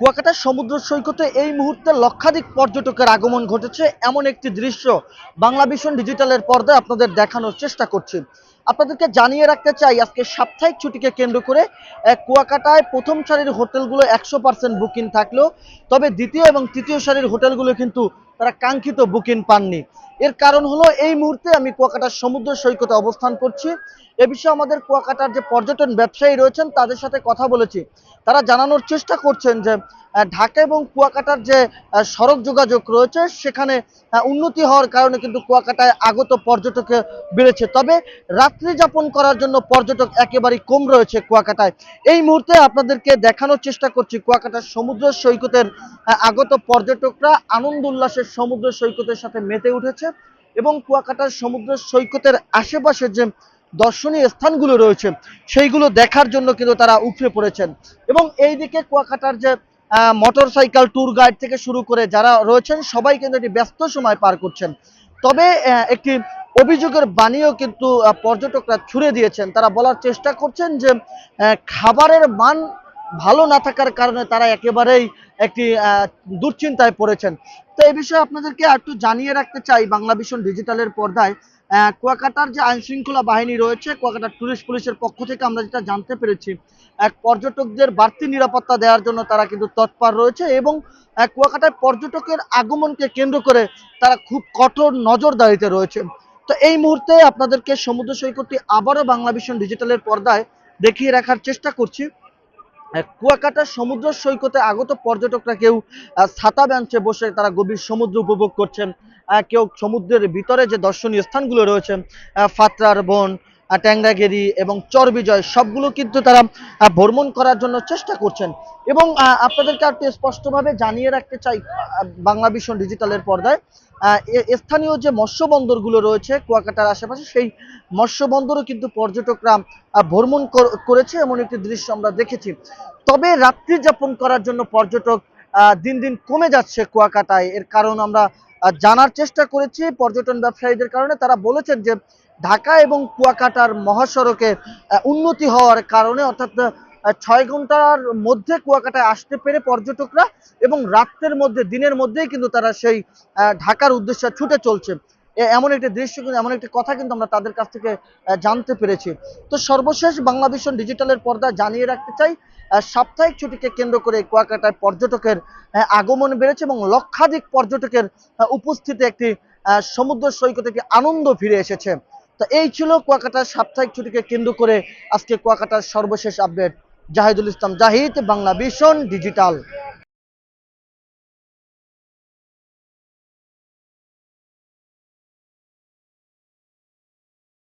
কুয়াকাটার সমুদ্র সৈকতে এই মুহূর্তে লক্ষাধিক পর্যটকের আগমন ঘটেছে, এমন একটি দৃশ্য বাংলা ভিশন ডিজিটালের পর্দায় আপনাদের দেখানোর চেষ্টা করছি। আপনাদেরকে জানিয়ে রাখতে চাই, আজকে সাপ্তাহিক ছুটিকে কেন্দ্র করে কুয়াকাটায় প্রথম সারির হোটেলগুলো 100% বুকিং থাকলেও তবে দ্বিতীয় এবং তৃতীয় সারির হোটেলগুলো কিন্তু তারা কাঙ্ক্ষিত বুকিং পাননি। এর কারণ হলো, এই মুহূর্তে আমি কুয়াকাটার সমুদ্র সৈকতে অবস্থান করছি। এ বিষয়ে আমাদের কুয়াকাটার যে পর্যটন ব্যবসায়ী রয়েছেন তাদের সাথে কথা বলেছি। তারা জানানোর চেষ্টা করছেন যে ঢাকা এবং কুয়াকাটার যে সড়ক যোগাযোগ রয়েছে সেখানে উন্নতি হওয়ার কারণে কিন্তু কুয়াকাটায় আগত পর্যটক বেড়েছে, তবে রাত্রি যাপন করার জন্য পর্যটক একেবারেই কম রয়েছে কুয়াকাটায়। এই মুহূর্তে আপনাদেরকে দেখানোর চেষ্টা করছি কুয়াকাটার সমুদ্র সৈকতের আগত পর্যটকরা আনন্দ উল্লাসের সমুদ্র সৈকতের সাথে মেতে উঠেছে এবং কুয়াকাটার সমুদ্র সৈকতের আশেপাশে যে দর্শনীয় স্থানগুলো রয়েছে সেইগুলো দেখার জন্য কিন্তু তারা উপড়ে পড়েছেন। এবং এইদিকে কুয়াকাটার যে মোটর সাইকেল ট্যুর গাইড থেকে শুরু করে যারা রয়েছেন সবাই কিন্তু একটি ব্যস্ত সময় পার করছেন। তবে একটি অভিযোগের বাণীও কিন্তু পর্যটকরা ছুড়ে দিয়েছেন। তারা বলার চেষ্টা করছেন যে খাবারের মান ভালো না থাকার কারণে তারা একেবারেই একটি দুশ্চিন্তায় পড়েছেন। তো এই বিষয়ে আপনাদেরকে একটু জানিয়ে রাখতে চাই, বাংলা ভিশন ডিজিটালের পর্দায় কুয়াকাটার যে আইন শৃঙ্খলা বাহিনী রয়েছে, কুয়াকাটার টুরিস্ট পুলিশের পক্ষ থেকে আমরা যেটা জানতে পেরেছি, পর্যটকদের বাড়তি নিরাপত্তা দেওয়ার জন্য তারা কিন্তু তৎপর রয়েছে এবং কুয়াকাটায় পর্যটকের আগমনকে কেন্দ্র করে তারা খুব কঠোর নজরদারিতে রয়েছে। তো এই মুহূর্তে আপনাদেরকে সমুদ্র সৈকতটি আবারও বাংলা ভিশন ডিজিটালের পর্দায় দেখিয়ে রাখার চেষ্টা করছি। কুয়াকাটার সমুদ্র সৈকতে আগত পর্যটকরা কেউ ছাতা বেঞ্চে বসে তারা গভীর সমুদ্র উপভোগ করছেন, কেউ সমুদ্রের ভিতরে যে দর্শনীয় স্থানগুলো রয়েছে ফাতরার বন, ট্যাংরাগেরি এবং চরবিজয় সবগুলো কিন্তু তারা ভ্রমণ করার জন্য চেষ্টা করছেন। এবং আপনাদেরকে একটু স্পষ্টভাবে জানিয়ে রাখতে চাই, বাংলা ভিশন ডিজিটালের পর্দায় স্থানীয় যে মৎস্য বন্দরগুলো রয়েছে কুয়াকাটার আশেপাশে সেই মৎস্য বন্দরও কিন্তু পর্যটকরা ভ্রমণ করেছে, এমন একটি দৃশ্য আমরা দেখেছি। তবে রাত্রি যাপন করার জন্য পর্যটক দিন দিন কমে যাচ্ছে কুয়াকাটায়। এর কারণ আমরা জানার চেষ্টা করেছি পর্যটন ব্যবসায়ীদের কারণে। তারা বলেছেন যে ঢাকা এবং কুয়াকাটার মহাসড়কে উন্নতি হওয়ার কারণে, অর্থাৎ 6 ঘন্টার মধ্যে কুয়াকাটায় আসতে পেরে পর্যটকরা এবং রাত্রের মধ্যে দিনের মধ্যেই কিন্তু তারা সেই ঢাকার উদ্দেশ্যে ছুটে চলছে। এমন একটি দৃশ্য কিন্তু, এমন একটি কথা কিন্তু আমরা তাদের কাছ থেকে জানতে পেরেছি। তো সর্বশেষ বাংলা ভিশন ডিজিটালের পর্দায় জানিয়ে রাখতে চাই, সাপ্তাহিক ছুটিকে কেন্দ্র করে কুয়াকাটায় পর্যটকের আগমন বেড়েছে এবং লক্ষাধিক পর্যটকের উপস্থিতি একটি সমুদ্র সৈকতে একটি আনন্দ ফিরে এসেছে। তো এই ছিল কুয়াকাটার সাপ্তাহিক ছুটিকে কেন্দ্র করে আজকে কুয়াকাটার সর্বশেষ আপডেট। জাহিদুল ইসলাম জাহিদ, বাংলা ভিশন ডিজিটাল।